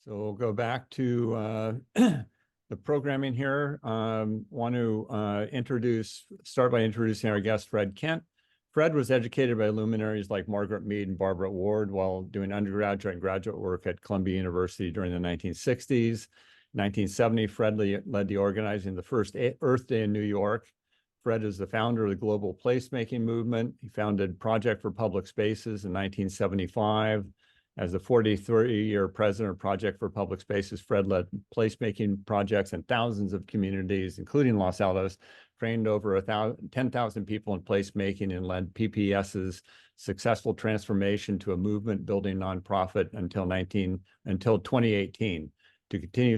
So we'll go back to the programming here. Want to start by introducing our guest, Fred Kent. Fred was educated by luminaries like Margaret Mead and Barbara Ward while doing undergraduate and graduate work at Columbia University during the 1960s. 1970, Fred led the organizing of the first Earth Day in New York. Fred is the founder of the global placemaking movement. He founded Project for Public Spaces in 1975. As the 43-year president of Project for Public Spaces, Fred led placemaking projects in thousands of communities, including Los Altos, trained over 10,000 people in placemaking, and led PPS's successful transformation to a movement-building nonprofit until 2018. To continue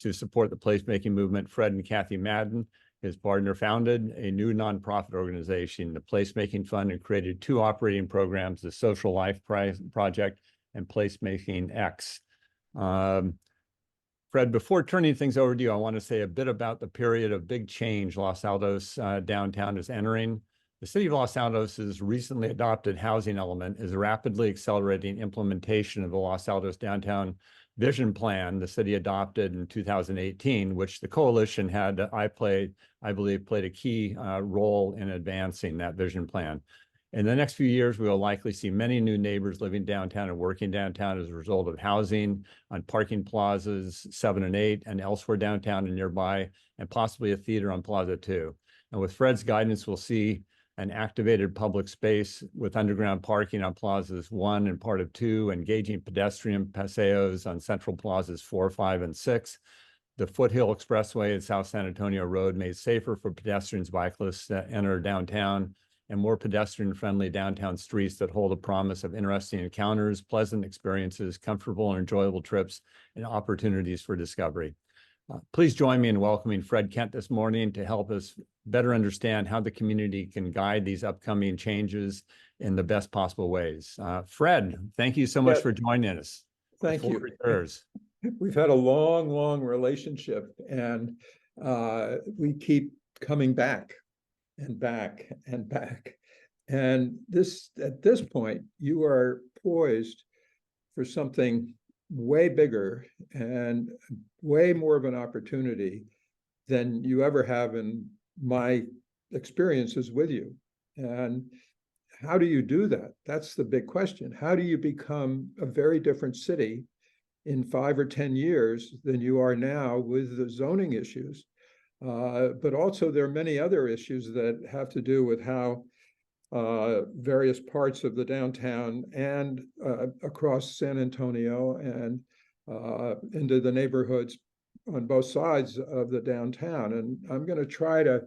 to support the placemaking movement, Fred and Kathy Madden, his partner, founded a new nonprofit organization, the Placemaking Fund, and created two operating programs, the Social Life Project and Placemaking X. Fred, before turning things over to you, I want to say a bit about the period of big change Los Altos downtown is entering. The city of Los Altos' recently adopted housing element is rapidly accelerating implementation of the Los Altos downtown vision plan the city adopted in 2018, which the coalition had, I believe, played a key role in advancing that vision plan. In the next few years, we will likely see many new neighbors living downtown and working downtown as a result of housing on parking plazas 7 and 8 and elsewhere downtown and nearby, and possibly a theater on Plaza 2. And with Fred's guidance, we'll see an activated public space with underground parking on plazas 1 and part of 2, engaging pedestrian paseos on central plazas 4, 5, and 6. The Foothill Expressway and South San Antonio Road made safer for pedestrians, bicyclists that enter downtown, and more pedestrian-friendly downtown streets that hold a promise of interesting encounters, pleasant experiences, comfortable and enjoyable trips, and opportunities for discovery. Please join me in welcoming Fred Kent this morning to help us better understand how the community can guide these upcoming changes in the best possible ways. Fred, thank you so much for joining us. Thank you. We've had a long, long relationship, and we keep coming back and back and back. And at this point, you are poised for something way bigger and way more of an opportunity than you ever have in my experiences with you. And how do you do that? That's the big question. How do you become a very different city in 5 or 10 years than you are now with the zoning issues? But also there are many other issues that have to do with how various parts of the downtown and across San Antonio and into the neighborhoods on both sides of the downtown. And I'm going to try to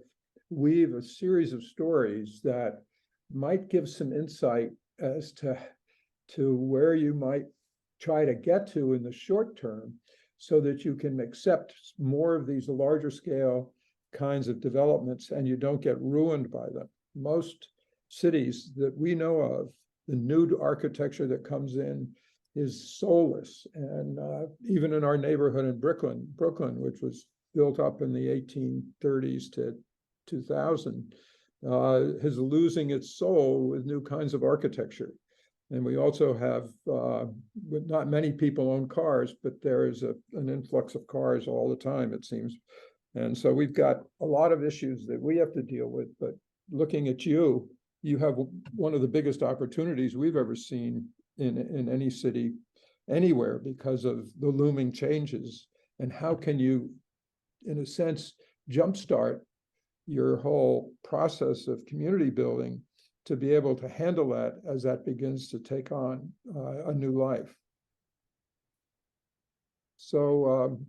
weave a series of stories that might give some insight as to where you might try to get to in the short term, so that you can accept more of these larger scale kinds of developments and you don't get ruined by them. Most cities that we know of, the new architecture that comes in is soulless. And even in our neighborhood in Brooklyn, which was built up in the 1830s to 2000, is losing its soul with new kinds of architecture. And we also have, not many people own cars, but there is an influx of cars all the time, it seems. And so we've got a lot of issues that we have to deal with. But looking at you, you have one of the biggest opportunities we've ever seen in any city, anywhere, because of the looming changes. And how can you, in a sense, jumpstart your whole process of community building to be able to handle that as that begins to take on a new life. So,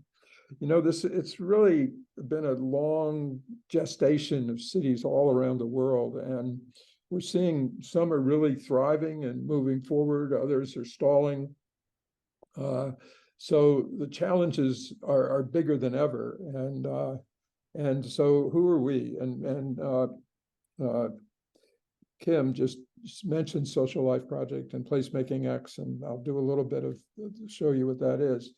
it's really been a long gestation of cities all around the world, and we're seeing some are really thriving and moving forward, others are stalling. So the challenges are bigger than ever, and so who are we? And Kim just mentioned Social Life Project and Placemaking X, and I'll do a little bit of show you what that is.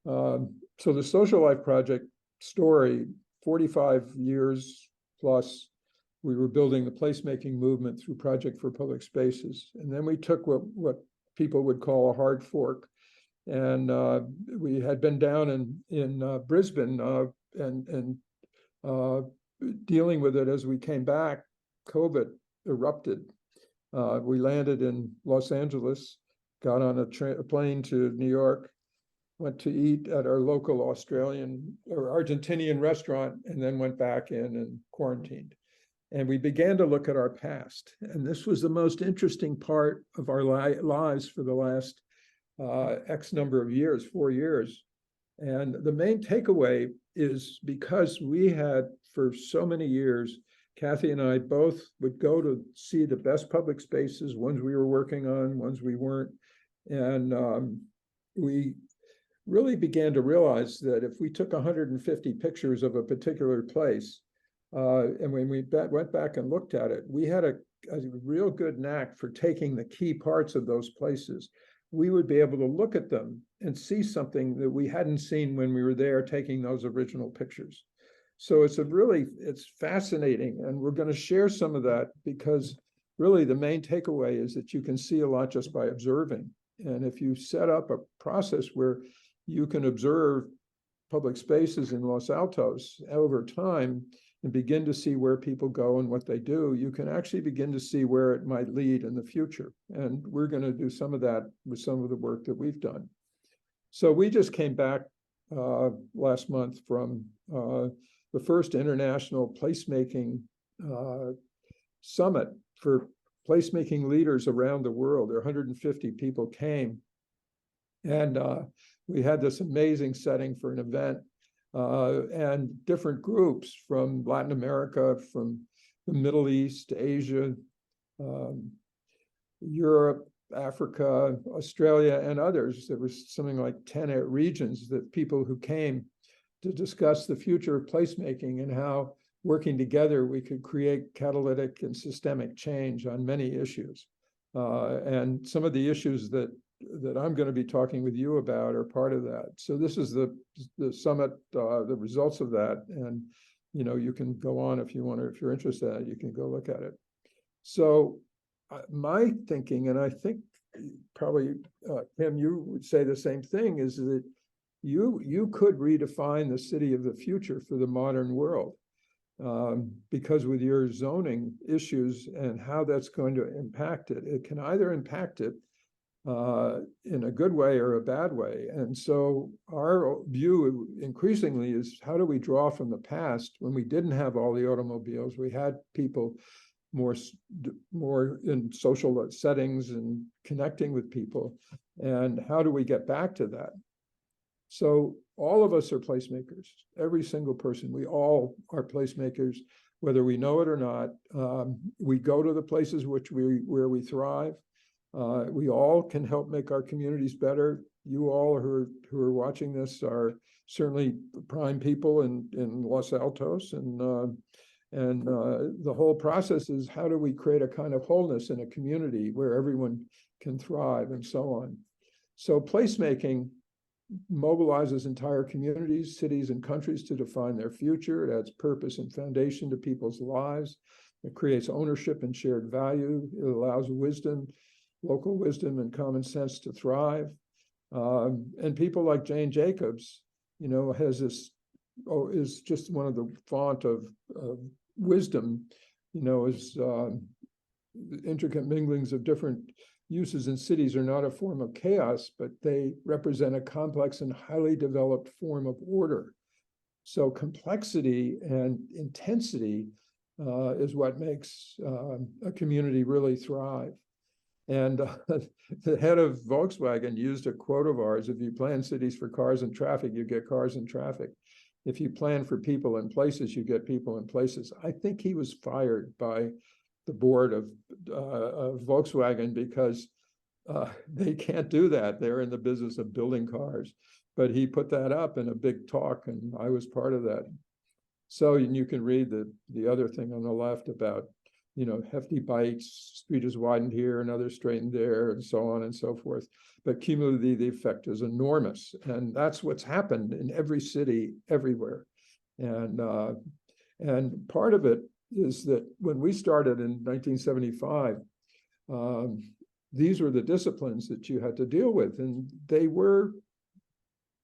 So the Social Life Project story, 45 years plus, we were building the placemaking movement through Project for Public Spaces. And then we took what people would call a hard fork And we had been down in Brisbane and dealing with it as we came back. COVID erupted. We landed in Los Angeles, got on a plane to New York, went to eat at our local Australian or Argentinian restaurant, and then went back in and quarantined. And we began to look at our past. And this was the most interesting part of our lives for the last X number of years, 4 years. And the main takeaway is because we had, for so many years, Kathy and I both would go to see the best public spaces, ones we were working on, ones we weren't. And we really began to realize that if we took 150 pictures of a particular place, and when we went back and looked at it, we had a real good knack for taking the key parts of those places. We would be able to look at them and see something that we hadn't seen when we were there taking those original pictures. So it's fascinating. And we're going to share some of that because really the main takeaway is that you can see a lot just by observing. And if you set up a process where you can observe public spaces in Los Altos over time and begin to see where people go and what they do, you can actually begin to see where it might lead in the future. And we're going to do some of that with some of the work that we've done. So we just came back last month from the first international placemaking summit for placemaking leaders around the world. There 150 people came. And we had this amazing setting for an event. And different groups from Latin America, from the Middle East, Asia, Europe, Africa, Australia, and others. There was something like 10 regions that people who came to discuss the future of placemaking and how working together we could create catalytic and systemic change on many issues. And some of the issues that I'm going to be talking with you about are part of that. So this is the summit, the results of that. And, you can go on if you want to, if you're interested in it, you can go look at it. So my thinking, and I think probably, Kim, you would say the same thing, is that you could redefine the city of the future for the modern world. Because with your zoning issues and how that's going to impact it, it can either impact it in a good way or a bad way. And so our view increasingly is, how do we draw from the past when we didn't have all the automobiles? We had people more in social settings and connecting with people. And how do we get back to that? So all of us are placemakers, every single person. We all are placemakers, whether we know it or not. We go to the places where we thrive. We all can help make our communities better. You all who are watching this are certainly prime people in Los Altos, and the whole process is, how do we create a kind of wholeness in a community where everyone can thrive, and so on. So placemaking mobilizes entire communities, cities, and countries to define their future. It adds purpose and foundation to people's lives. It creates ownership and shared value. It allows wisdom, local wisdom and common sense to thrive. And people like Jane Jacobs, has this, is just one of the font of wisdom, is intricate minglings of different uses in cities are not a form of chaos, but they represent a complex and highly developed form of order. So complexity and intensity is what makes a community really thrive. And the head of Volkswagen used a quote of ours: if you plan cities for cars and traffic, you get cars and traffic. If you plan for people and places, you get people and places. I think he was fired by the board of Volkswagen because they can't do that. They're in the business of building cars. But he put that up in a big talk, and I was part of that. So you can read the other thing on the left about, hefty bites, street is widened here, another straightened there, and so on and so forth. But cumulatively, the effect is enormous. And that's what's happened in every city, everywhere. And part of it is that when we started in 1975, these were the disciplines that you had to deal with, and they were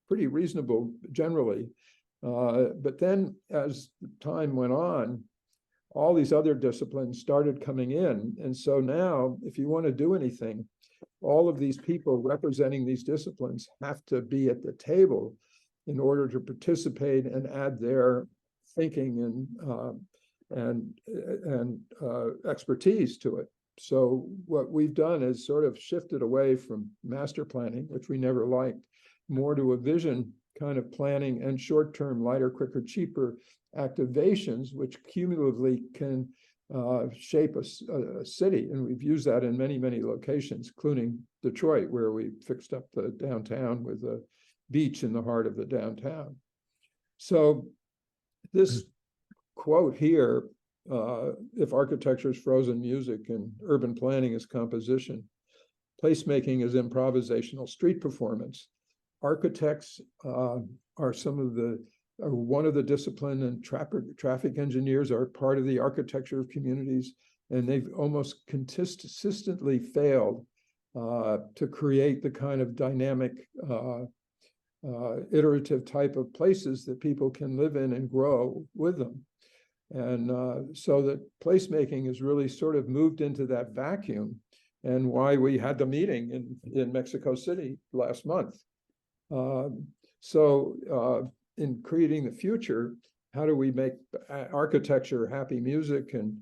pretty reasonable generally. But then as time went on, all these other disciplines started coming in. And so now, if you want to do anything, all of these people representing these disciplines have to be at the table in order to participate and add their thinking and expertise to it. So what we've done is sort of shifted away from master planning, which we never liked, more to a vision kind of planning and short-term, lighter, quicker, cheaper activations, which cumulatively can shape a city. And we've used that in many, many locations, including Detroit, where we fixed up the downtown with a beach in the heart of the downtown. So this quote here, if architecture is frozen music and urban planning is composition, placemaking is improvisational street performance. Architects are one of the discipline, and traffic engineers are part of the architecture of communities, and they've almost consistently failed to create the kind of dynamic, iterative type of places that people can live in and grow with them. And so that placemaking has really sort of moved into that vacuum, and why we had the meeting in Mexico City last month. In creating the future, how do we make architecture happy music and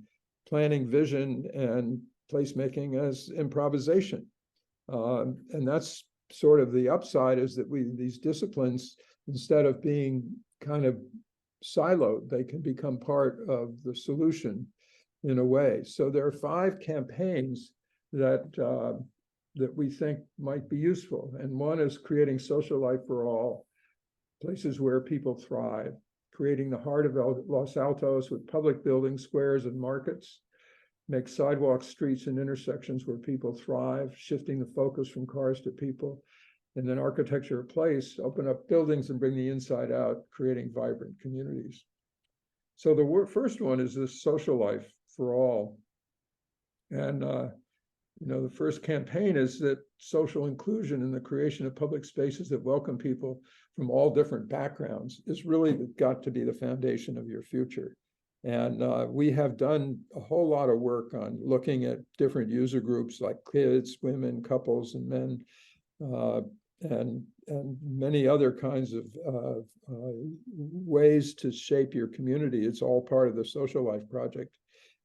planning vision and placemaking as improvisation? And that's sort of the upside, is that these disciplines, instead of being kind of siloed, they can become part of the solution in a way. So there are 5 campaigns that we think might be useful. And one is creating social life for all, places where people thrive, creating the heart of Los Altos with public buildings, squares, and markets, make sidewalks, streets, and intersections where people thrive, shifting the focus from cars to people. And then architecture of place, open up buildings and bring the inside out, creating vibrant communities. So the first one is this social life for all. And the first campaign is that social inclusion and the creation of public spaces that welcome people from all different backgrounds is really got to be the foundation of your future. And we have done a whole lot of work on looking at different user groups like kids, women, couples, and men, and many other kinds of ways to shape your community. It's all part of the Social Life Project.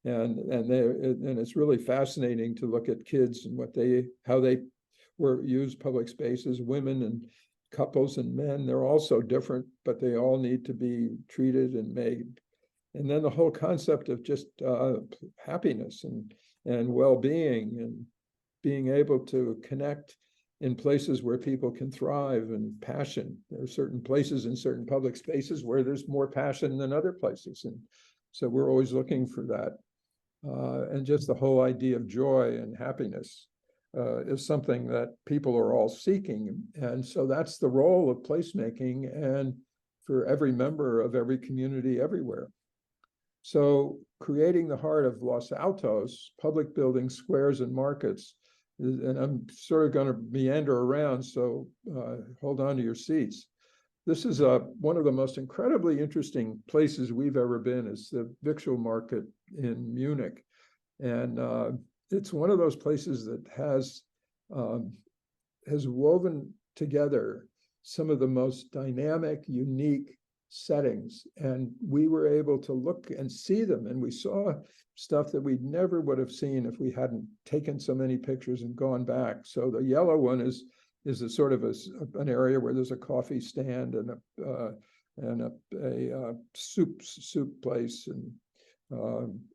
And it's really fascinating to look at kids and how they use public spaces. Women and couples and men, they're all so different, but they all need to be treated and made. And then the whole concept of just happiness and well-being, and being able to connect in places where people can thrive, and passion. There are certain places in certain public spaces where there's more passion than other places. And so we're always looking for that. And just the whole idea of joy and happiness is something that people are all seeking. And so that's the role of placemaking, and for every member of every community everywhere. So creating the heart of Los Altos, public buildings, squares, and markets, and I'm sort of going to meander around, so hold on to your seats. This is one of the most incredibly interesting places we've ever been, is the Victual Market in Munich. And it's one of those places that has woven together some of the most dynamic, unique settings. And we were able to look and see them. And we saw stuff that we never would have seen if we hadn't taken so many pictures and gone back. So the yellow one is a sort of an area where there's a coffee stand and a soup place, and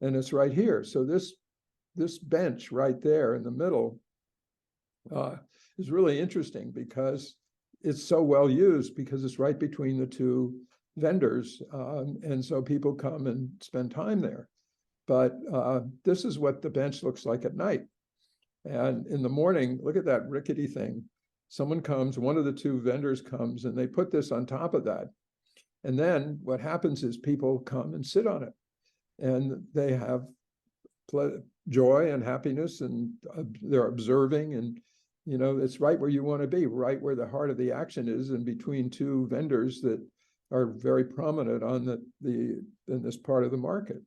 it's right here. So this bench right there in the middle is really interesting, because it's so well used, because it's right between the 2 vendors, and so people come and spend time there. But this is what the bench looks like at night. And in the morning, look at that rickety thing. Someone comes, one of the 2 vendors comes, and they put this on top of that. And then what happens is people come and sit on it. And they have joy and happiness, and they're observing, and it's right where you want to be, right where the heart of the action is, and between two vendors that are very prominent on in this part of the market.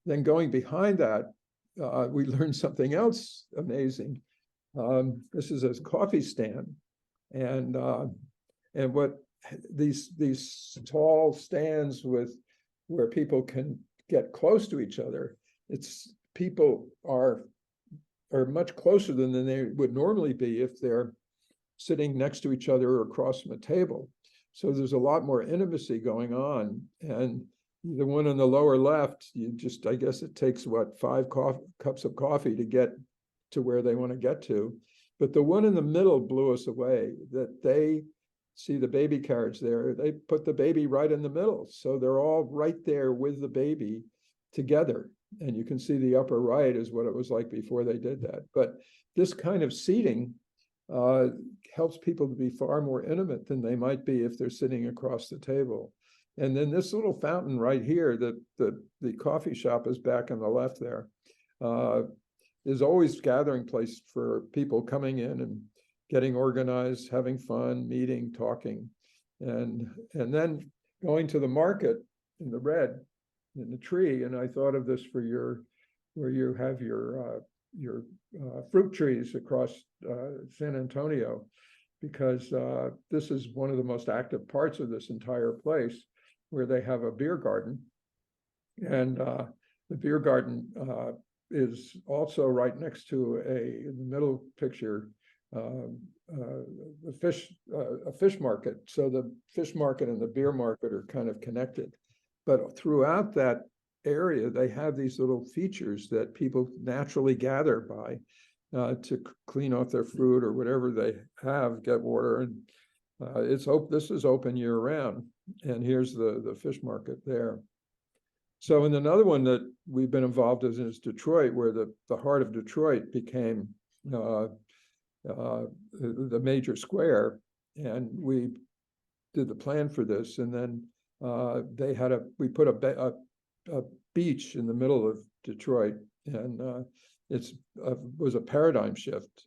Then going behind that, we learned something else amazing. This is a coffee stand, and what these tall stands with where people can get close to each other. It's people are much closer than they would normally be if they're sitting next to each other or across from a table. So there's a lot more intimacy going on. And the one on the lower left, I guess it takes what, 5 cups of coffee to get to where they want to get to. But the one in the middle blew us away, that they see the baby carriage there. They put the baby right in the middle. So they're all right there with the baby together. And you can see the upper right is what it was like before they did that. But this kind of seating helps people to be far more intimate than they might be if they're sitting across the table. And then this little fountain right here, the coffee shop is back on the left there, is always gathering place for people coming in and getting organized, having fun, meeting, talking. And then going to the market in the red, in the tree. And I thought of this for where you have your fruit trees across San Antonio, because this is one of the most active parts of this entire place, where they have a beer garden. And the beer garden is also right next to in the middle picture, a fish market. So the fish market and the beer market are kind of connected. But throughout that area, they have these little features that people naturally gather by to clean off their fruit or whatever they have, get water. And this is open year round. And here's the fish market there. So in another one that we've been involved in is Detroit, where the heart of Detroit became the major square. And we did the plan for this. And then we put a beach in the middle of Detroit, and it was a paradigm shift.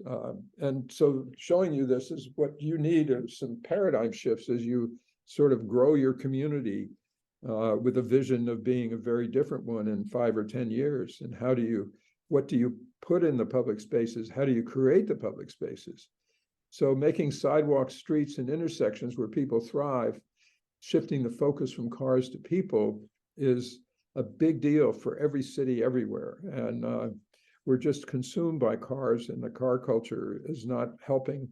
And so showing you this is what you need, are some paradigm shifts as you sort of grow your community with a vision of being a very different one in 5 or 10 years. And what do you put in the public spaces? How do you create the public spaces? So making sidewalks, streets, and intersections where people thrive, shifting the focus from cars to people, is a big deal for every city everywhere. And we're just consumed by cars, and the car culture is not helping.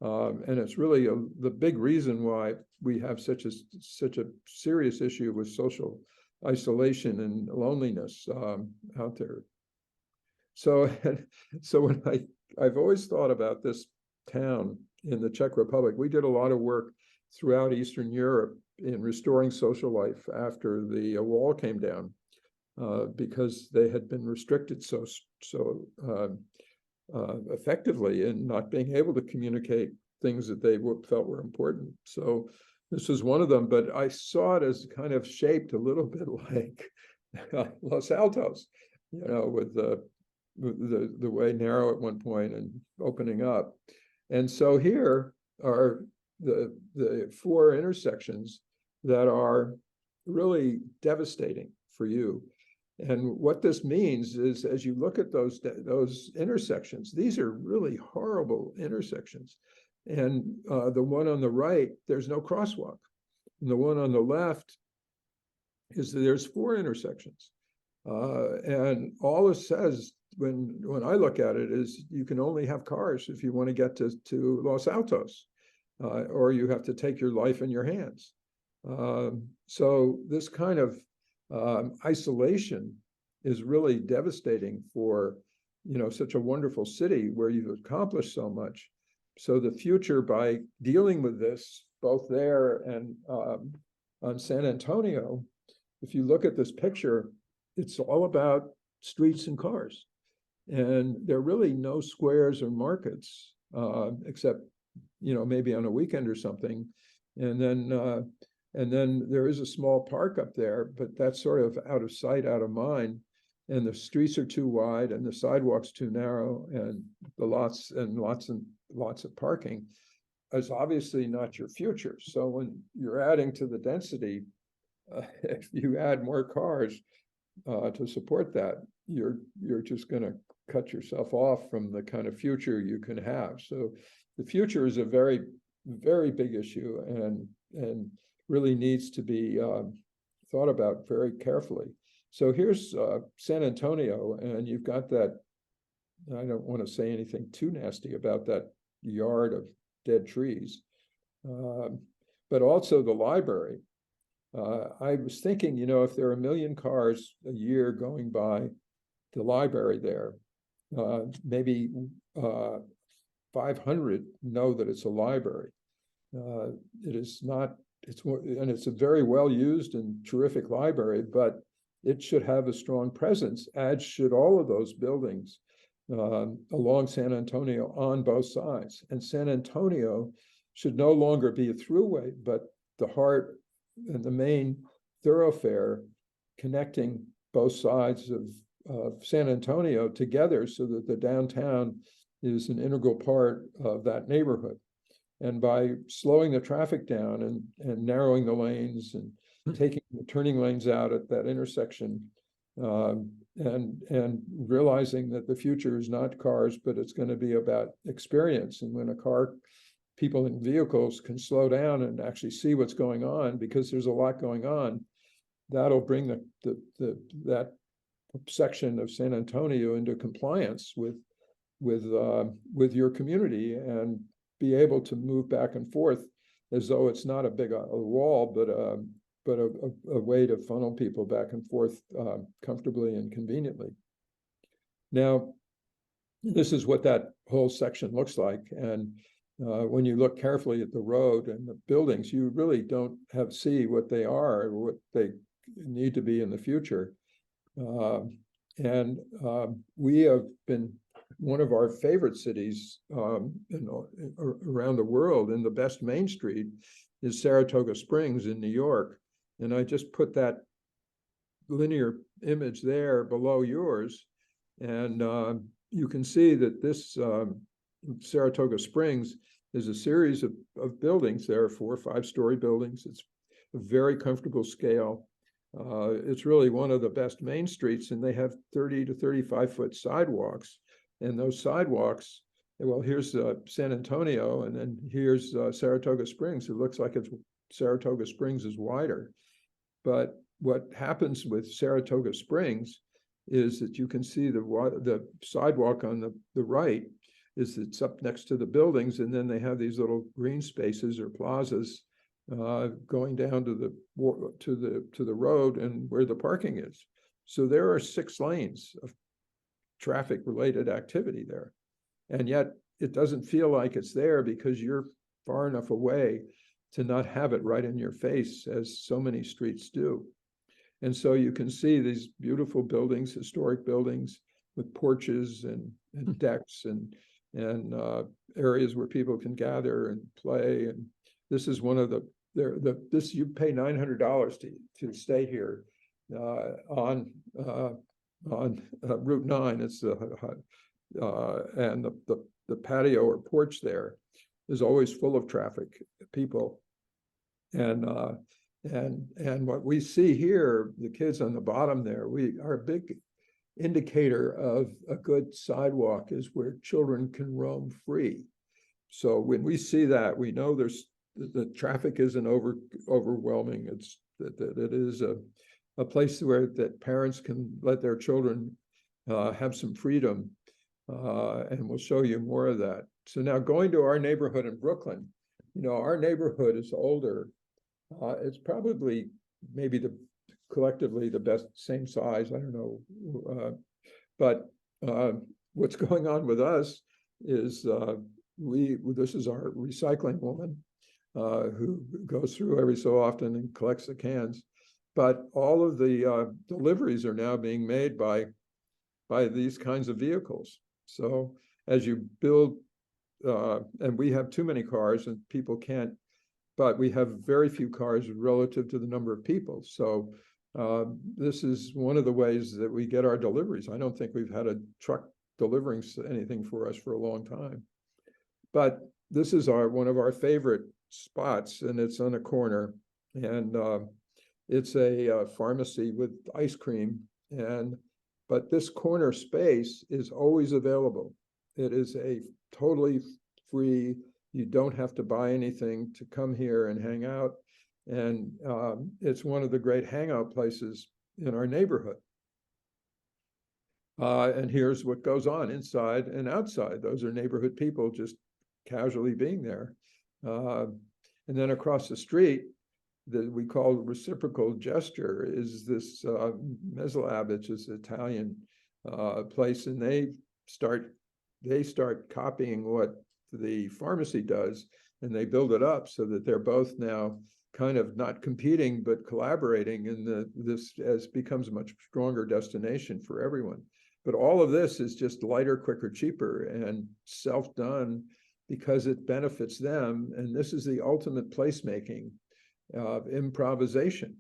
And it's really the big reason why we have such a serious issue with social isolation and loneliness out there. So when I've always thought about this town in the Czech Republic. We did a lot of work throughout Eastern Europe in restoring social life after the wall came down, because they had been restricted so effectively in not being able to communicate things that they felt were important. So this was one of them, but I saw it as kind of shaped a little bit like Los Altos, with the way narrow at one point and opening up. And so here are the 4 intersections that are really devastating for you. And what this means is, as you look at those intersections, these are really horrible intersections. And the one on the right, there's no crosswalk. And the one on the left is that there's 4 intersections. And all it says when I look at it is you can only have cars if you want to get to Los Altos, or you have to take your life in your hands. So this kind of isolation is really devastating for such a wonderful city where you've accomplished so much. So the future, by dealing with this both there and on San Antonio, if you look at this picture, it's all about streets and cars. And there are really no squares or markets, except maybe on a weekend or something. And then there is a small park up there, but that's sort of out of sight, out of mind. and the streets are too wide and the sidewalks too narrow and the lots and lots of parking is obviously not your future. So when you're adding to the density, if you add more cars to support that, you're just going to cut yourself off from the kind of future you can have. So the future is a very, very big issue and really needs to be thought about very carefully. So here's San Antonio, and you've got that, I don't want to say anything too nasty about that yard of dead trees, but also the library. I was thinking, if there are 1 million cars a year going by the library there, maybe 500 know that it's a library. It is not, and it's a very well used and terrific library, but it should have a strong presence, as should all of those buildings along San Antonio on both sides. And San Antonio should no longer be a throughway, but the heart and the main thoroughfare connecting both sides of San Antonio together so that the downtown is an integral part of that neighborhood. And by slowing the traffic down and narrowing the lanes and taking the turning lanes out at that intersection, and realizing that the future is not cars, but it's going to be about experience. And when people in vehicles can slow down and actually see what's going on, because there's a lot going on, that'll bring that section of San Antonio into compliance with your community and be able to move back and forth as though it's not a big wall, but a way to funnel people back and forth comfortably and conveniently. Now, this is what that whole section looks like. And when you look carefully at the road and the buildings, you really don't see what they are or what they need to be in the future. We have been one of our favorite cities around the world, and the best Main Street is Saratoga Springs in New York. And I just put that linear image there below yours. And you can see that this Saratoga Springs is a series of buildings. There are 4 or 5-story buildings. It's a very comfortable scale. It's really one of the best main streets, and they have 30 to 35-foot sidewalks. And those sidewalks, well, here's San Antonio, and then here's Saratoga Springs. It looks like Saratoga Springs is wider. But what happens with Saratoga Springs is that you can see the sidewalk on the right it's up next to the buildings, and then they have these little green spaces or plazas going down to the road and where the parking is. So there are 6 lanes of traffic related activity there, and yet it doesn't feel like it's there because you're far enough away to not have it right in your face, as so many streets do. And so you can see these beautiful buildings, historic buildings with porches and decks and areas where people can gather and play. And this is one of this you pay $900 to stay here on Route 9. It's and the patio or porch there is always full of traffic, people. And what we see here, the kids on the bottom there, our big indicator of a good sidewalk is where children can roam free. So when we see that, we know the traffic isn't overwhelming. It's that it is a place where that parents can let their children have some freedom, and we'll show you more of that. So now going to our neighborhood in Brooklyn, our neighborhood is older. It's probably maybe collectively the best, same size, I don't know. But what's going on with us is this is our recycling woman who goes through every so often and collects the cans. But all of the deliveries are now being made by these kinds of vehicles. So as you build, and we have too many cars and people can't, but we have very few cars relative to the number of people. So This is one of the ways that we get our deliveries. I don't think we've had a truck delivering anything for us for a long time. But this is one of our favorite spots, and it's on a corner, and it's a pharmacy with ice cream, but this corner space is always available. It is a totally free, you don't have to buy anything to come here and hang out. And it's one of the great hangout places in our neighborhood. And here's what goes on inside and outside. Those are neighborhood people just casually being there. And then across the street, that we call reciprocal gesture, is this Meslab, which is an Italian place, and they start copying what the pharmacy does, and they build it up so that they're both now kind of not competing but collaborating, and this as becomes a much stronger destination for everyone. But all of this is just lighter, quicker, cheaper, and self-done because it benefits them. And this is the ultimate placemaking of improvisation.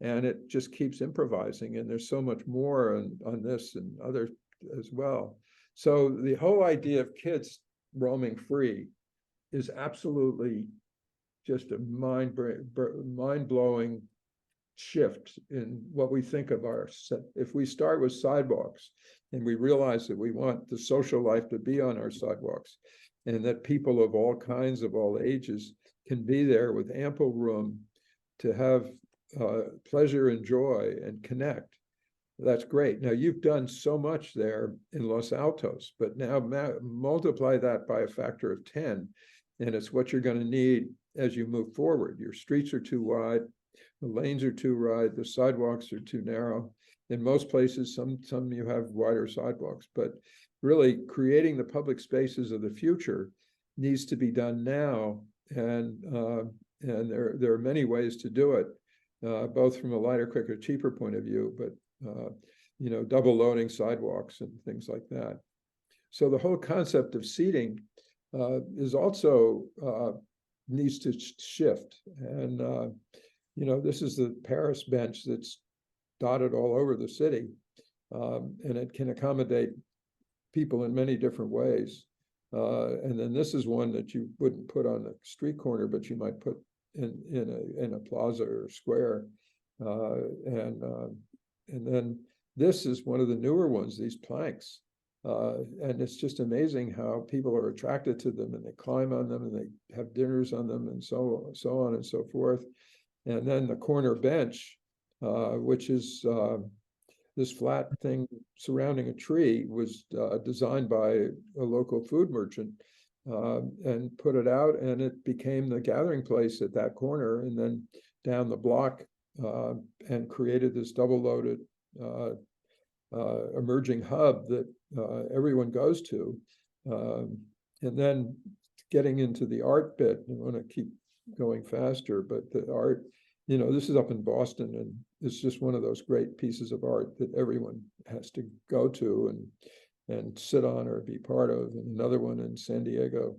And it just keeps improvising. And there's so much more on this and other as well. So the whole idea of kids roaming free is absolutely just a mind-blowing shift in what we think of our set. If we start with sidewalks and we realize that we want the social life to be on our sidewalks, and that people of all kinds, of all ages, can be there with ample room to have pleasure and joy and connect, that's great. Now, you've done so much there in Los Altos, but now multiply that by a factor of 10, and it's what you're going to need as you move forward. Your streets are too wide, the lanes are too wide, the sidewalks are too narrow. In most places, some you have wider sidewalks, but really creating the public spaces of the future needs to be done now, and there are many ways to do it, both from a lighter, quicker, cheaper point of view, but double loading sidewalks and things like that. So the whole concept of seating is also needs to shift, and this is the Paris bench that's dotted all over the city, and it can accommodate people in many different ways. And then this is one that you wouldn't put on a street corner, but you might put in a plaza or square. And then this is one of the newer ones, these planks. And it's just amazing how people are attracted to them, and they climb on them, and they have dinners on them, and so on and so forth. And then the corner bench, which is this flat thing surrounding a tree, was designed by a local food merchant, and put it out, and it became the gathering place at that corner, and then down the block, and created this double-loaded emerging hub that everyone goes to. And then getting into the art bit, I want to keep going faster, but the art, this is up in Boston, and it's just one of those great pieces of art that everyone has to go to and sit on or be part of, and another one in San Diego.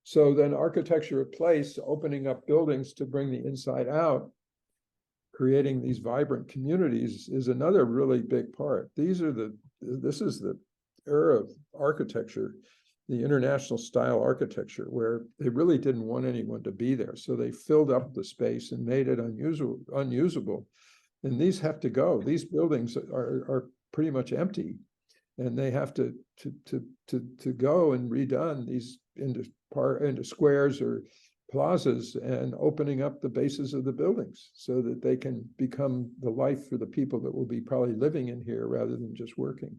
So then architecture of place, opening up buildings to bring the inside out, creating these vibrant communities, is another really big part. This is the era of architecture, the international style architecture, where they really didn't want anyone to be there. So they filled up the space and made it unusable. And these have to go. These buildings are pretty much empty, and they have to go and redone these into squares or plazas, and opening up the bases of the buildings so that they can become the life for the people that will be probably living in here rather than just working.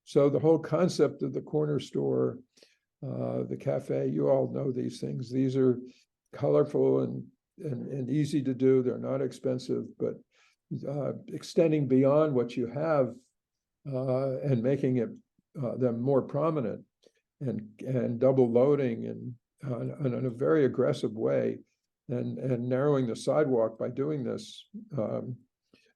So the whole concept of the corner store, the cafe, you all know these things. These are colorful and easy to do. They're not expensive, but extending beyond what you have, and making it them more prominent, and double loading, and in a very aggressive way, and narrowing the sidewalk. By doing this,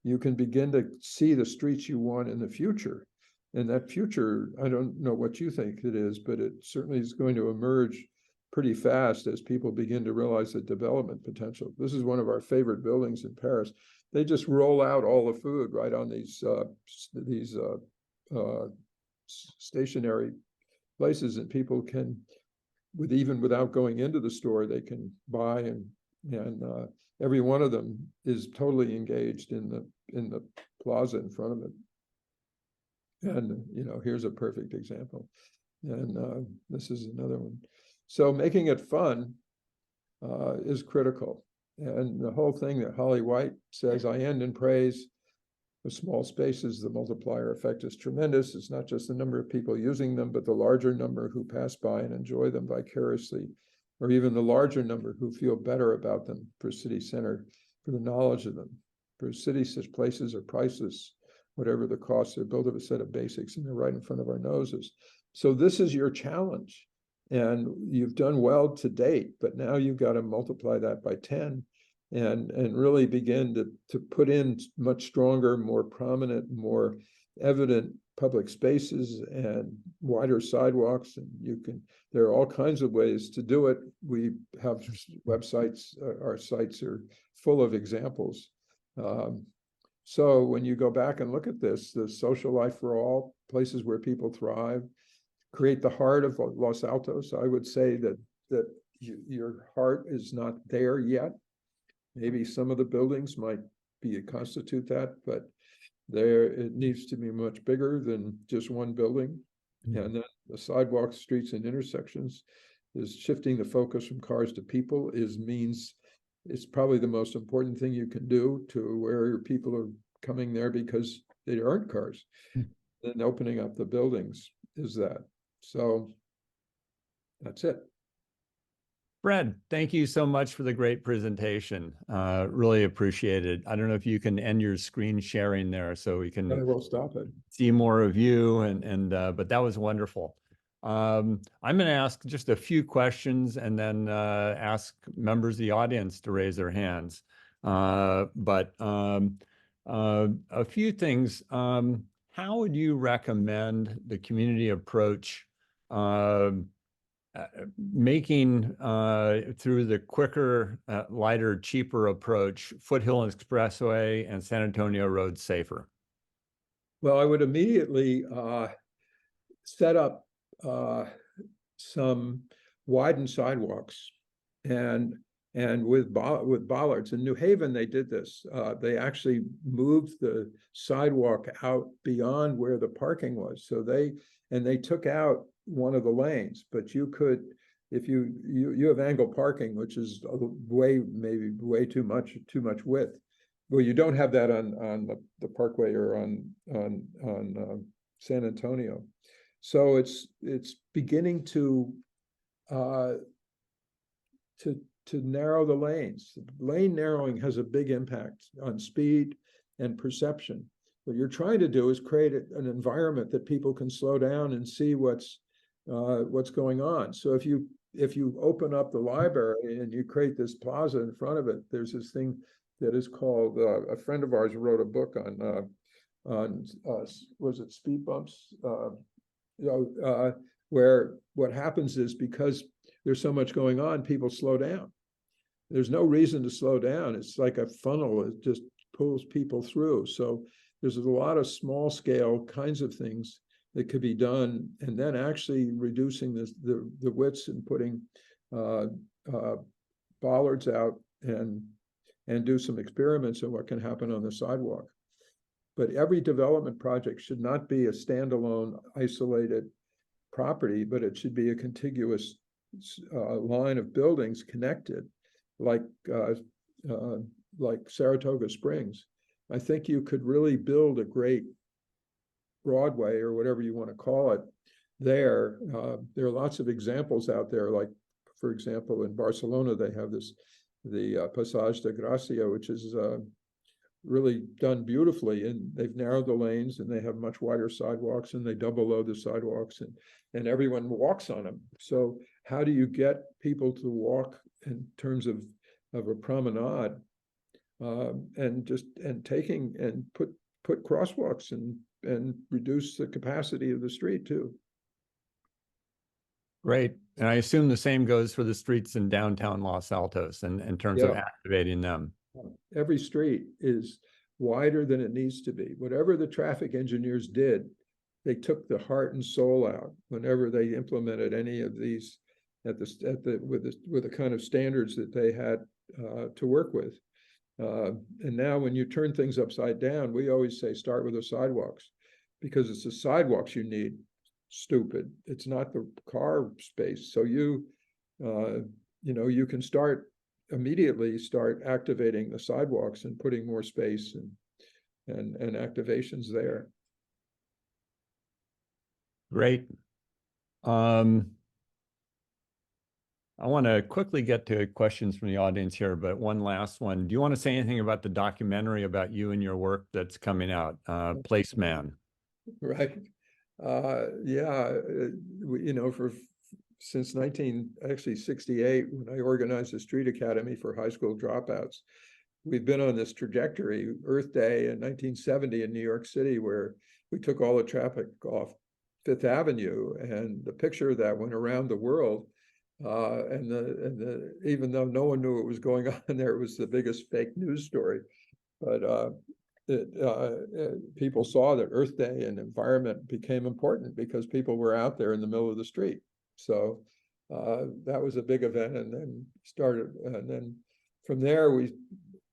you can begin to see the streets you want in the future. And that future, I don't know what you think it is, but it certainly is going to emerge pretty fast as people begin to realize the development potential. This is one of our favorite buildings in Paris. they just roll out all the food right on these stationary places, and people can, even without going into the store, they can buy, and every one of them is totally engaged in the plaza in front of it. And here's a perfect example. And this is another one. So making it fun is critical. And the whole thing that Holly White says, I end in praise. With small spaces, the multiplier effect is tremendous. It's not just the number of people using them, but the larger number who pass by and enjoy them vicariously, or even the larger number who feel better about them for city center, for the knowledge of them. For cities, such places are priceless, whatever the cost. They're built of a set of basics, and they're right in front of our noses. So this is your challenge. And you've done well to date, but now you've got to multiply that by 10 and really begin to put in much stronger, more prominent, more evident public spaces and wider sidewalks. And there are all kinds of ways to do it. We have websites, our sites are full of examples. So when you go back and look at this, the social life for all, places where people thrive, create the heart of Los Altos. I would say that your heart is not there yet. Maybe some of the buildings might constitute that, but it needs to be much bigger than just one building. And then the sidewalks, streets, and intersections is shifting the focus from cars to people means it's probably the most important thing you can do to where your people are coming there because they aren't cars. Then opening up the buildings is that. So that's it. Fred, thank you so much for the great presentation. Really appreciate it. I don't know if you can end your screen sharing there so we can I will stop it. see more of you, but that was wonderful. I'm going to ask just a few questions and then ask members of the audience to raise their hands. A few things. How would you recommend the community approach making through the quicker, lighter, cheaper approach, Foothill Expressway and San Antonio Road safer? Well, I would immediately set up some widened sidewalks and with bollards. In New Haven, they did this. They actually moved the sidewalk out beyond where the parking was. So they took out one of the lanes, but you could, if you have angle parking, which is maybe way too much width. Well, you don't have that on the Parkway or on San Antonio. So it's beginning to narrow the lanes. Lane narrowing has a big impact on speed and perception. What you're trying to do is create an environment that people can slow down and see what's going on. So if you open up the library and you create this plaza in front of it, there's this thing that is called, a friend of ours wrote a book on was it speed bumps? Where what happens is because there's so much going on, people slow down. There's no reason to slow down. It's like a funnel. It just pulls people through. So there's a lot of small scale kinds of things that could be done, and then actually reducing the widths and putting bollards out and do some experiments on what can happen on the sidewalk. But every development project should not be a standalone, isolated property, but it should be a contiguous line of buildings connected, like Saratoga Springs. I think you could really build a great Broadway or whatever you want to call it there. There are lots of examples out there, like, for example, in Barcelona, they have the Passage de Gracia, which is really done beautifully, and they've narrowed the lanes and they have much wider sidewalks and they double load the sidewalks and everyone walks on them. So how do you get people to walk in terms of a promenade and taking and put crosswalks and reduce the capacity of the street too. Great. And I assume the same goes for the streets in downtown Los Altos in terms of activating them. Every street is wider than it needs to be. Whatever the traffic engineers did, they took the heart and soul out whenever they implemented any of these with the kind of standards that they had to work with. And now when you turn things upside down, we always say start with the sidewalks, because it's the sidewalks you need, stupid. It's not the car space. So you can immediately start activating the sidewalks and putting more space and activations there. Great. I want to quickly get to questions from the audience here, but one last one. Do you want to say anything about the documentary about you and your work that's coming out, Placeman? Right. Yeah. Since 1968, when I organized the Street Academy for high school dropouts, we've been on this trajectory. Earth Day in 1970 in New York City, where we took all the traffic off Fifth Avenue, and the picture of that went around the world. Even though no one knew what was going on there, it was the biggest fake news story. But people saw that Earth Day and environment became important because people were out there in the middle of the street. So that was a big event, and then from there we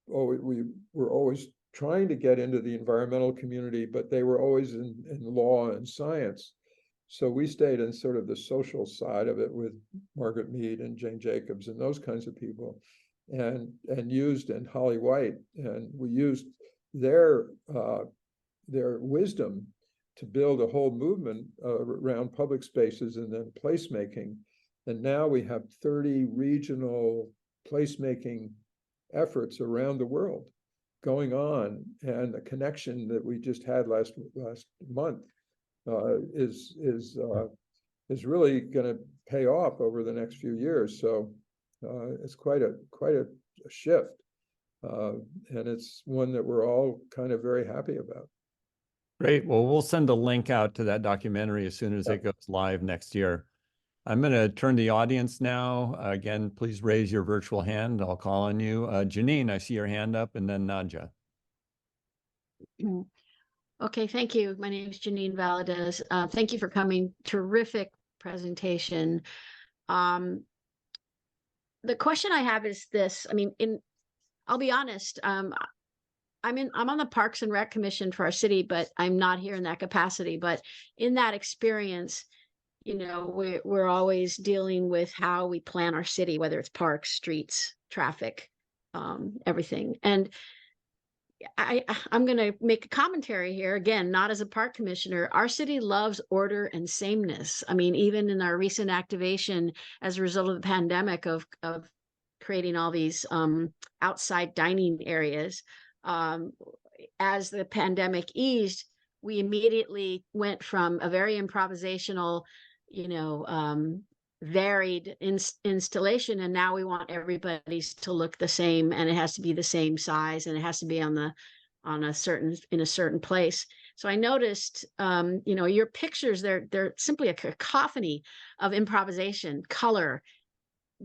were always trying to get into the environmental community, but they were always in law and science. So we stayed in sort of the social side of it with Margaret Mead and Jane Jacobs and those kinds of people, and Holly White, and we used their wisdom to build a whole movement around public spaces and then placemaking. And now we have 30 regional placemaking efforts around the world going on, and the connection that we just had last month is really going to pay off over the next few years. So it's quite a shift, and it's one that we're all kind of very happy about. Great. Well, we'll send a link out to that documentary as soon as it goes live next year. I'm going to turn to the audience now. Again, please raise your virtual hand. I'll call on you. Janine, I see your hand up, and then Nadja. Okay, thank you. My name is Janine Valadez. Thank you for coming. Terrific presentation. The question I have is this. I mean, I'll be honest. I'm on the Parks and Rec Commission for our city, but I'm not here in that capacity. But in that experience, we're always dealing with how we plan our city, whether it's parks, streets, traffic, everything. And I'm going to make a commentary here, again, not as a park commissioner. Our city loves order and sameness. I mean, even in our recent activation as a result of the pandemic of creating all these outside dining areas, as the pandemic eased, we immediately went from a very improvisational, varied installation, and now we want everybody's to look the same, and it has to be the same size, and it has to be in a certain place. So I noticed your pictures, they're simply a cacophony of improvisation, color,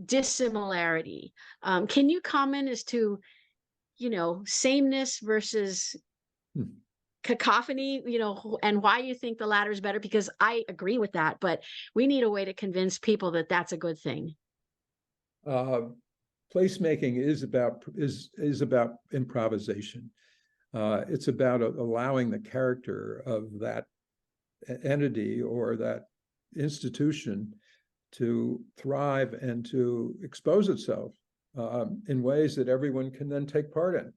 dissimilarity. Can you comment as to sameness versus cacophony, and why you think the latter is better? Because I agree with that, but we need a way to convince people that that's a good thing. Placemaking is about improvisation. It's about allowing the character of that entity or that institution to thrive and to expose itself in ways that everyone can then take part in.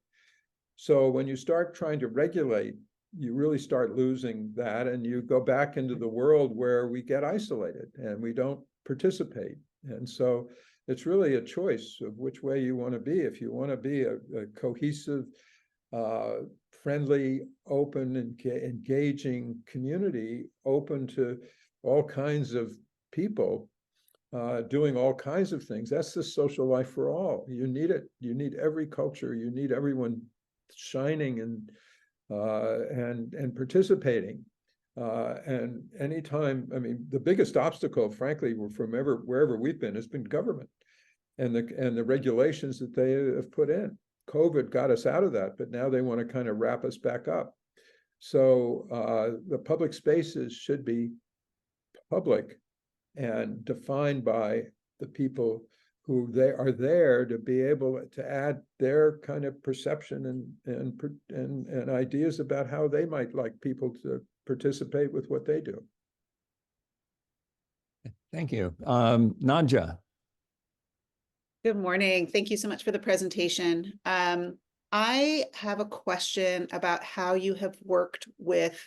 So when you start trying to regulate, you really start losing that, and you go back into the world where we get isolated and we don't participate. And so it's really a choice of which way you want to be. If you want to be a cohesive, friendly, open, and engaging community, open to all kinds of people, doing all kinds of things, that's the social life for all. You need it. You need every culture. You need everyone shining and participating. And anytime, I mean, the biggest obstacle, frankly, wherever we've been, has been government and the regulations that they have put in. COVID got us out of that, but now they want to kind of wrap us back up. So the public spaces should be public and defined by the people who they are there to be able to add their kind of perception and ideas about how they might like people to participate with what they do. Thank you. Nadja. Good morning. Thank you so much for the presentation. I have a question about how you have worked with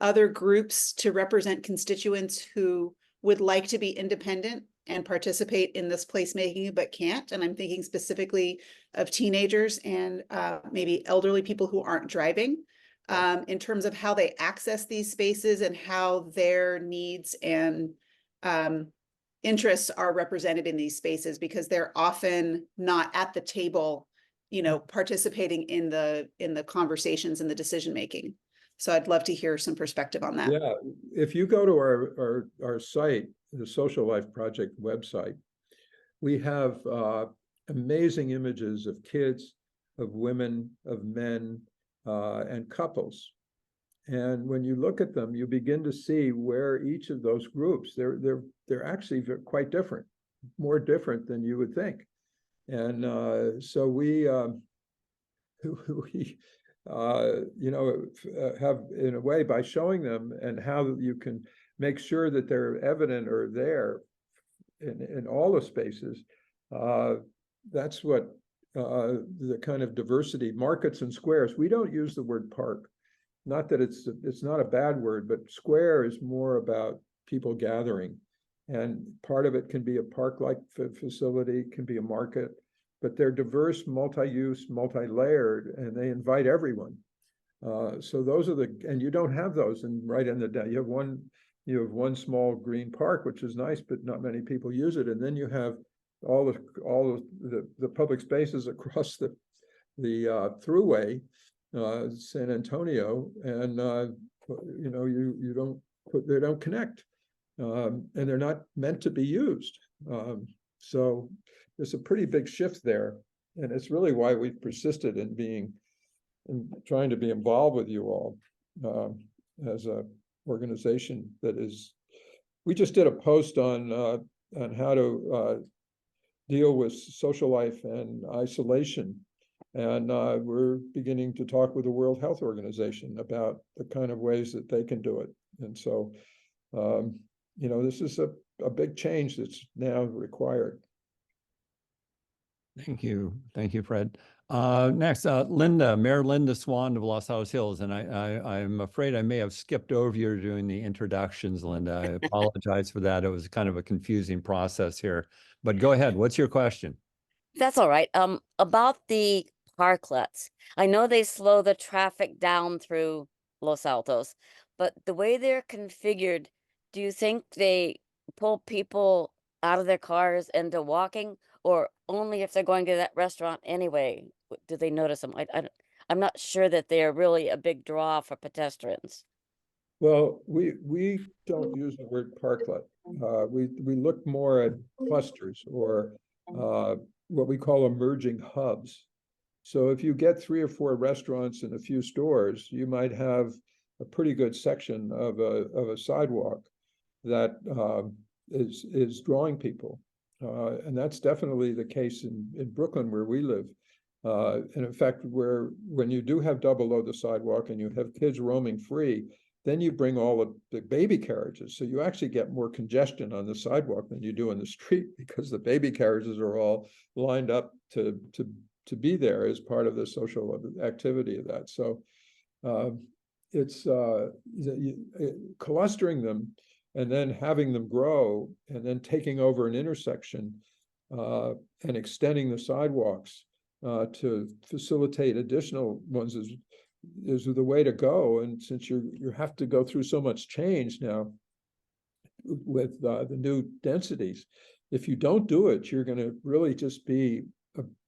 other groups to represent constituents who would like to be independent and participate in this placemaking but can't. And I'm thinking specifically of teenagers and maybe elderly people who aren't driving, in terms of how they access these spaces and how their needs and interests are represented in these spaces, because they're often not at the table, you know, participating in the conversations and the decision making. So I'd love to hear some perspective on that. Yeah, if you go to our site, the Social Life Project website, we have amazing images of kids, of women, of men, and couples. And when you look at them, you begin to see where each of those groups, they're actually quite different, more different than you would think. And so we you know, have, in a way, by showing them and how you can make sure that they're evident or there in all the spaces, that's what the kind of diversity, markets and squares. We don't use the word park. Not that it's not a bad word, but square is more about people gathering. And part of it can be a park-like facility, can be a market, but they're diverse, multi-use, multi-layered, and they invite everyone. So those are and you don't have those right in the day. You have one small green park, which is nice, but not many people use it. And then you have all the public spaces across the thruway, San Antonio, and you know, they don't connect, and they're not meant to be used. So there's a pretty big shift there, and it's really why we've persisted in trying to be involved with you all as a organization that is. We just did a post on how to deal with social life and isolation. And we're beginning to talk with the World Health Organization about the kind of ways that they can do it. And so, you know, this is a big change that's now required. Thank you. Thank you, Fred. Next, Linda, Mayor Linda Swan of Los Altos Hills. And I'm afraid I may have skipped over you doing the introductions, Linda. I apologize for that. It was kind of a confusing process here. But go ahead. What's your question? That's all right. About the parklets, I know they slow the traffic down through Los Altos, but the way they're configured, do you think they pull people out of their cars into walking, or only if they're going to that restaurant anyway? Do they notice them? I'm not sure that they're really a big draw for pedestrians. Well, we don't use the word parklet. We look more at clusters or what we call emerging hubs. So if you get 3 or 4 restaurants and a few stores, you might have a pretty good section of a sidewalk that is drawing people. And that's definitely the case in Brooklyn, where we live. And in fact, when you do have double load the sidewalk and you have kids roaming free, then you bring all the baby carriages. So you actually get more congestion on the sidewalk than you do in the street, because the baby carriages are all lined up to be there as part of the social activity of that. So it's clustering them and then having them grow and then taking over an intersection and extending the sidewalks to facilitate additional ones is the way to go. And since you have to go through so much change now with the new densities, if you don't do it, you're going to really just be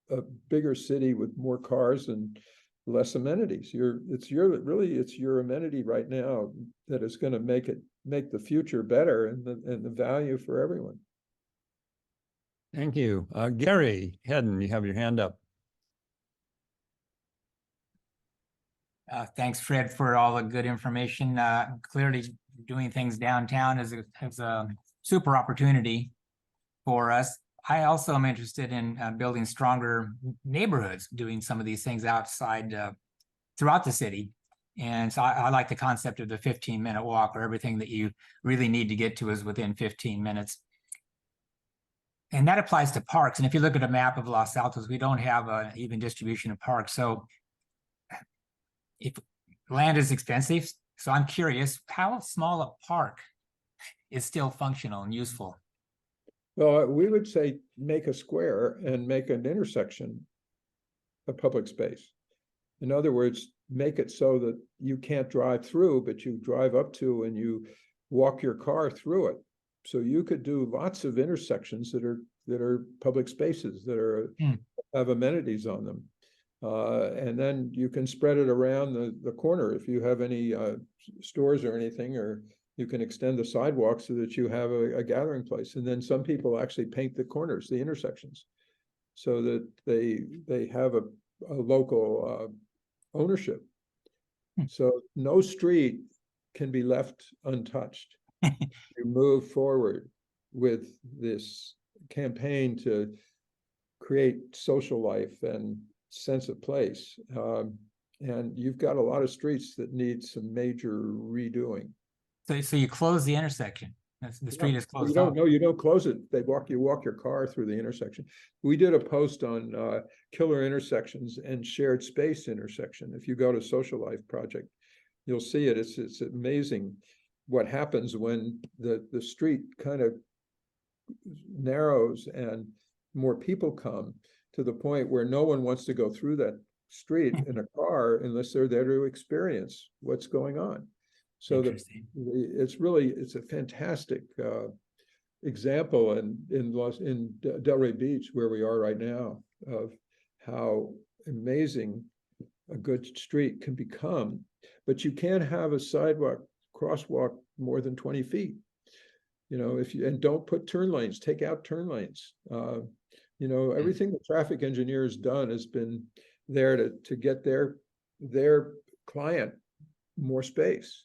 a bigger city with more cars and less amenities. It's your amenity right now that is going to make the future better and the value for everyone. Thank you. Gary Hedden, you have your hand up. Thanks, Fred, for all the good information. Clearly, doing things downtown is a super opportunity for us. I also am interested in building stronger neighborhoods, doing some of these things outside throughout the city. And so I like the concept of the 15-minute walk, where everything that you really need to get to is within 15 minutes. And that applies to parks. And if you look at a map of Los Altos, we don't have an even distribution of parks. So if land is expensive, so I'm curious, how small a park is still functional and useful? Well, we would say make a square and make an intersection a public space. In other words, make it so that you can't drive through, but you drive up to and you walk your car through it. So you could do lots of intersections that are public spaces that are have amenities on them. And then you can spread it around the corner if you have any stores or anything, or you can extend the sidewalk so that you have a gathering place. And then some people actually paint the corners, the intersections, so that they have a local ownership. So no street can be left untouched. You move forward with this campaign to create social life and sense of place. And you've got a lot of streets that need some major redoing. So you close the intersection. The street is closed off. You don't close it. You walk your car through the intersection. We did a post on killer intersections and shared space intersection. If you go to Social Life Project, you'll see it. It's amazing what happens when the street kind of narrows and more people come to the point where no one wants to go through that street in a car unless they're there to experience what's going on. So it's a fantastic example in Delray Beach, where we are right now, of how amazing a good street can become. But you can't have a sidewalk crosswalk more than 20 feet. And don't put turn lanes, take out turn lanes. Everything the traffic engineer has done has been there to get their client more space.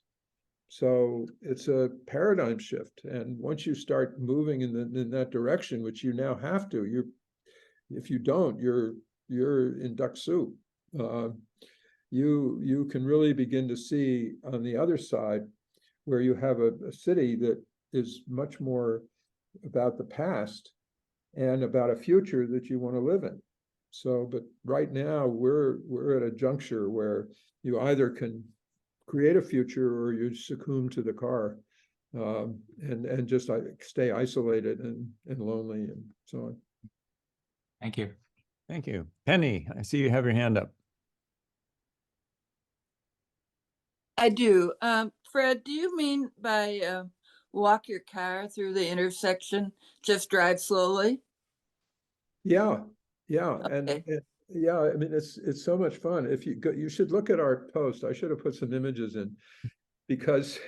So it's a paradigm shift. And once you start moving in that direction, which you now have to, if you don't, you're in duck soup. You can really begin to see on the other side, where you have a city that is much more about the past and about a future that you want to live in. So, but right now we're at a juncture where you either can create a future or you succumb to the car, and just stay isolated and lonely and so on. Thank you. Thank you. Penny, I see you have your hand up. I do. Fred, do you mean by walk your car through the intersection, just drive slowly? Yeah. Okay. And yeah, I mean, it's so much fun. If you go, you should look at our post. I should have put some images in, because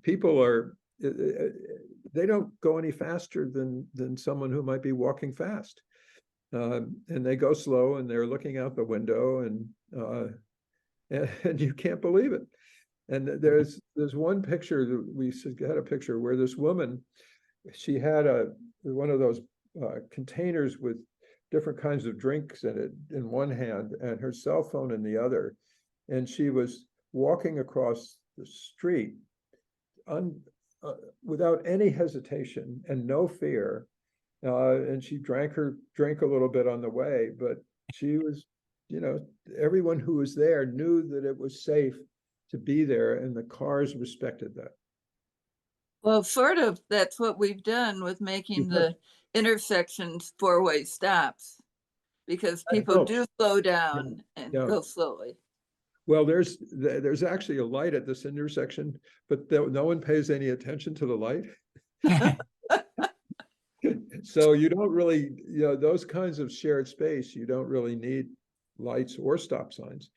people they don't go any faster than someone who might be walking fast. And they go slow and they're looking out the window and you can't believe it. And there's one picture that we had a picture where this woman, she had one of those containers with different kinds of drinks in it in one hand and her cell phone in the other. And she was walking across the street without any hesitation and no fear. And she drank a little bit on the way, but she was, everyone who was there knew that it was safe to be there, and the cars respected that. Well, sort of, that's what we've done with making the intersections four-way stops, because people do slow down and go slowly. Well, there's actually a light at this intersection, but no one pays any attention to the light. So you don't really, those kinds of shared space, you don't really need lights or stop signs.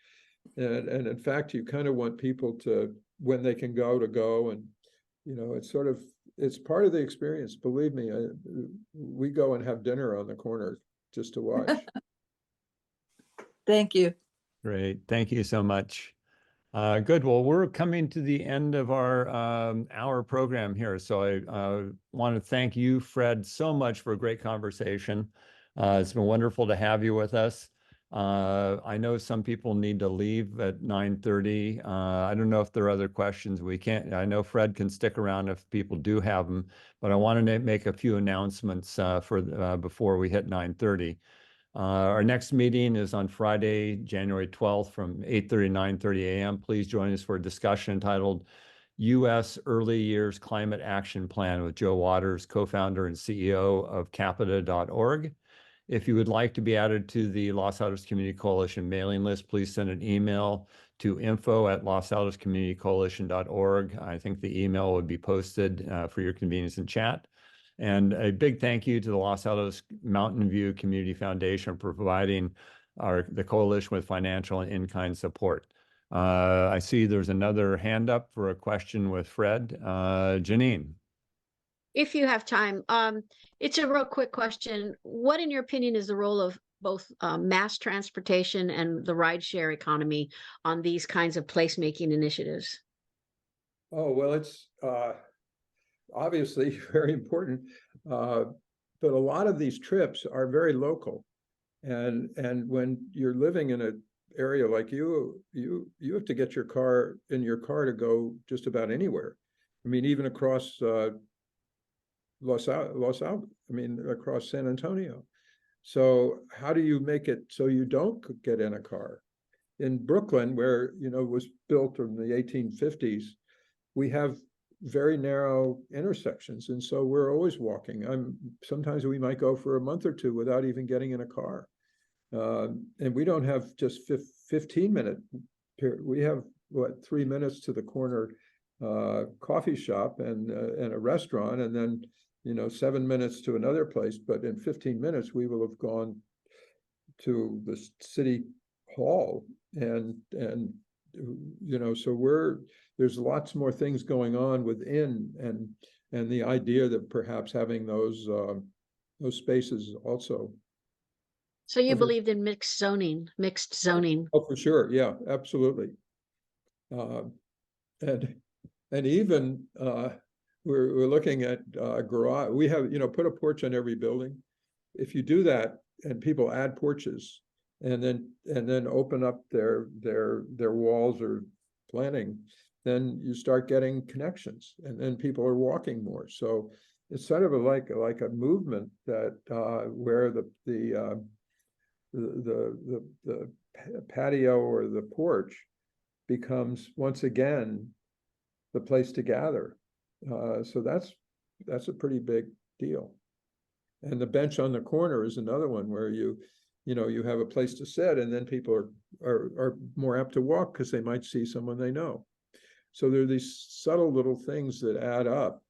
And in fact, you kind of want people to, when they can go, and it's part of the experience. Believe me, we go and have dinner on the corner just to watch. Thank you. Great. Thank you so much. Good. Well, we're coming to the end of our program here. So I want to thank you, Fred, so much for a great conversation. It's been wonderful to have you with us. I know some people need to leave at 9:30. I don't know if there are other questions. I know Fred can stick around if people do have them, but I wanted to make a few announcements before we hit 9:30. Our next meeting is on Friday, January 12th from 8:30 to 9:30 a.m. Please join us for a discussion entitled U.S. Early Years Climate Action Plan with Joe Waters, co-founder and CEO of Capita.org. If you would like to be added to the Los Altos Community Coalition mailing list, please send an email to info@losaltoscommunitycoalition.org. I think the email would be posted for your convenience in chat. And a big thank you to the Los Altos Mountain View Community Foundation for providing the coalition with financial and in-kind support. I see there's another hand up for a question with Fred. Janine. If you have time, it's a real quick question. What, in your opinion, is the role of both mass transportation and the rideshare economy on these kinds of placemaking initiatives? Oh, well, it's obviously very important, but a lot of these trips are very local. And when you're living in an area like you have to get your car to go just about anywhere. I mean, even across across San Antonio. So how do you make it so you don't get in a car? In Brooklyn, where was built in the 1850s, we have very narrow intersections, and so we're always walking. Sometimes we might go for a month or two without even getting in a car, and we don't have just 15-minute period. We have 3 minutes to the corner coffee shop and a restaurant, and then 7 minutes to another place. But in 15 minutes, we will have gone to the city hall, and so there's lots more things going on within, and the idea that perhaps having those spaces also. So you believed in mixed zoning? Oh, for sure, yeah, absolutely. And even we're looking at garage. We have put a porch on every building. If you do that, and people add porches, and then open up their walls or planning, then you start getting connections, and then people are walking more. So it's sort of like a movement that where the patio or the porch becomes once again the place to gather. So that's a pretty big deal. And the bench on the corner is another one where you have a place to sit, and then people are more apt to walk because they might see someone they know. So there are these subtle little things that add up,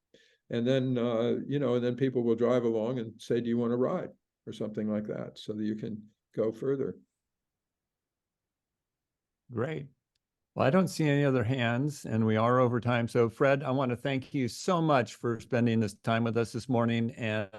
and then and then people will drive along and say, "Do you want to ride?" or something like that, so that you can go further. Great. Well, I don't see any other hands, and we are over time. So Fred, I want to thank you so much for spending this time with us this morning, and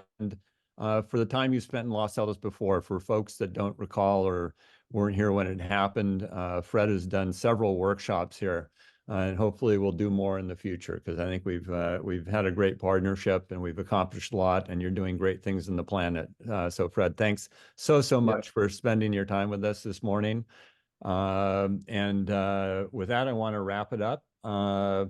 for the time you spent in Los Altos before. For folks that don't recall or weren't here when it happened, Fred has done several workshops here, and hopefully we'll do more in the future, because I think we've had a great partnership and we've accomplished a lot, and you're doing great things in the planet. So Fred, thanks so much for spending your time with us this morning. And with that, I want to wrap it up. I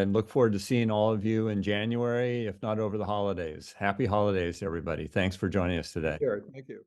look forward to seeing all of you in January, if not over the holidays. Happy holidays, everybody. Thanks for joining us today. Sure, thank you.